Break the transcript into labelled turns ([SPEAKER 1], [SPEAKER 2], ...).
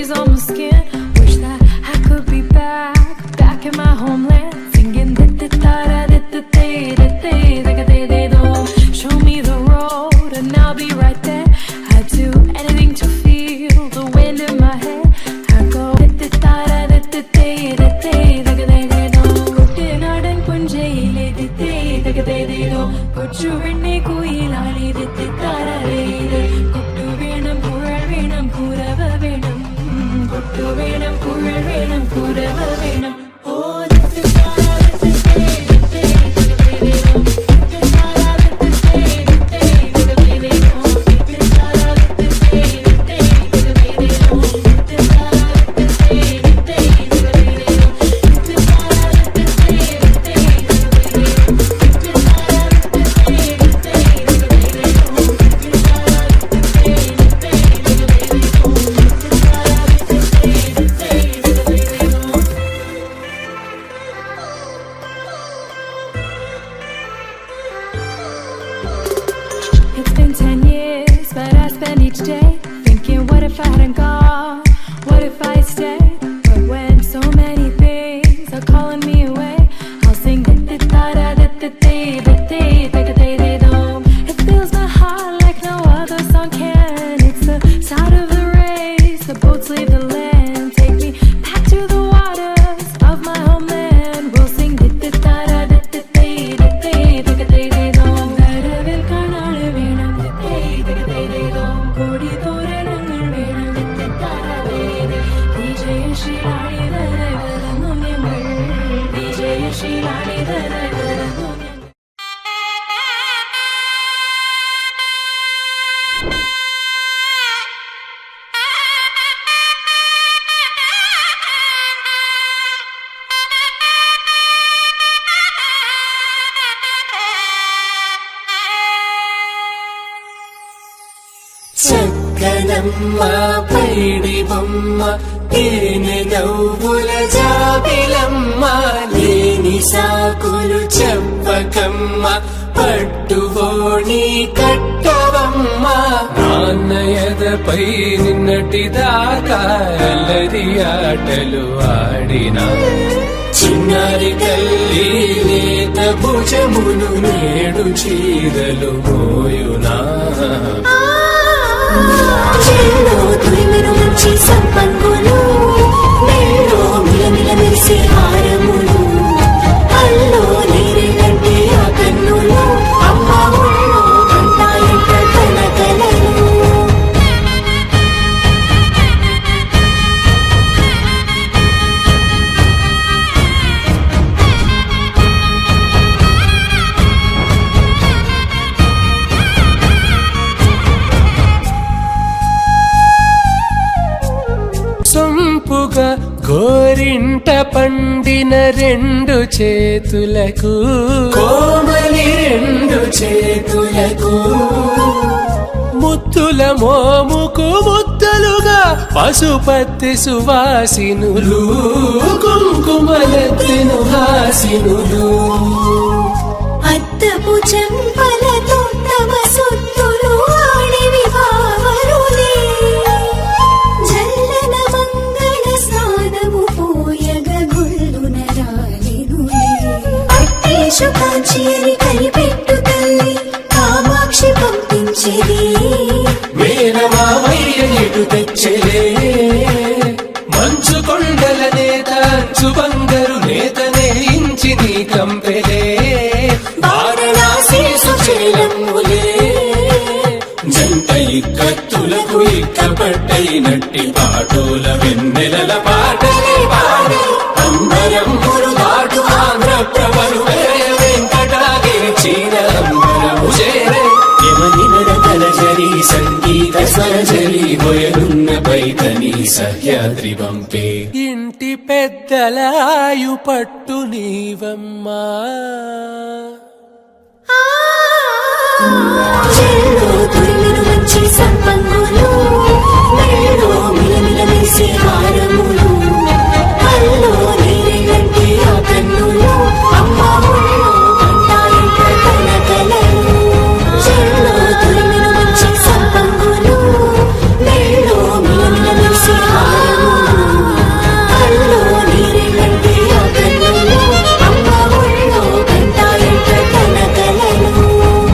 [SPEAKER 1] breeze on my skin. Wish that I could be back in my homeland, singing show me the road and I'll be right there. I'd do anything to feel the wind in my head. I go കുട്ടനാടൻ പുഞ്ചയിലെ കൊച്ചു പെണ്ണെ കുയിലാളി കൊട്ടു വേണം കുഴൽ വേണം കുരവ വേണം കൊട്ടു വേണം കുഴൽ വേണം കുരവ വേണം. It's been 10 years, but I spend each day thinking, what if I hadn't gone? What if I stayed? But when so many things are calling me away, I'll sing it fills my heart like no other song can. It's the sound of the race, the boats leave the land, take me back to the waters of my homeland. We'll sing
[SPEAKER 2] చక్కనమ్మ పైడి బొమ్మ తేనె నవ్వుల జాబిలమ్మ లేని సాకులు చెప్పకమ్మ పట్టువోణి కట్టవమ్మ నాన్నయదపై నిన్నటిదాకా అల్లరి ఆటలు ఆడినా చిన్నారి తల్లి లేత భుజమును నేడు చీరలు మోయునా
[SPEAKER 3] చెల్లో తురిమెను మంచి సంపంగులు మెల్లో మిలమిల మెరిసే హారములు అల్లో నీరెళ్ళంటే ఆ కన్నులు అమ్మ ఒళ్ళో కంటాయంట కలకలలు.
[SPEAKER 2] సొంపుగా గోరింట పండిన రెండు చేతులకు కోమలి రెండు చేతులకు ముత్తుల మోముకు ముద్దలుగా పసుపత్తి సువాసినులు కుంకుమలెత్తిను హాసినులు
[SPEAKER 3] అద్దపు చెంపలతో తమ సొత్తులు ఆడివి బావరులే జల్లన మంగళ స్నానము పోయగ గుళ్ళున రాలినులే అట్టేషు కాంచియని కనిపెట్టు తల్లి కామాక్షి పంపించేది
[SPEAKER 2] మేనమామయ్య ఎటు తెచ్చలే మంచు కొండల నేత అంచు బంగారు నేత నేయించి నీ కంపెలే
[SPEAKER 3] వారణాసి సుచేలమ్ములే
[SPEAKER 2] జంట ఇక్కత్తులకు ఇక్కపట్టైనట్టి పాటోల వెన్నెలల పాటలే పాడే అంబరమ్ములు దాటు ఆంధ్ర ప్రభలు వెంకటాగిరి చీర అంబరము చేరే యమని నడకల జరి సంగీత స్వరజరి బొయలున్న పైతని సహ్యాద్రి పంపే ఇంటి పెద్దలాయు పట్టు నీవమ్మా
[SPEAKER 3] చెల్లో తురిమెను మంచి సంపంగులు మెల్లో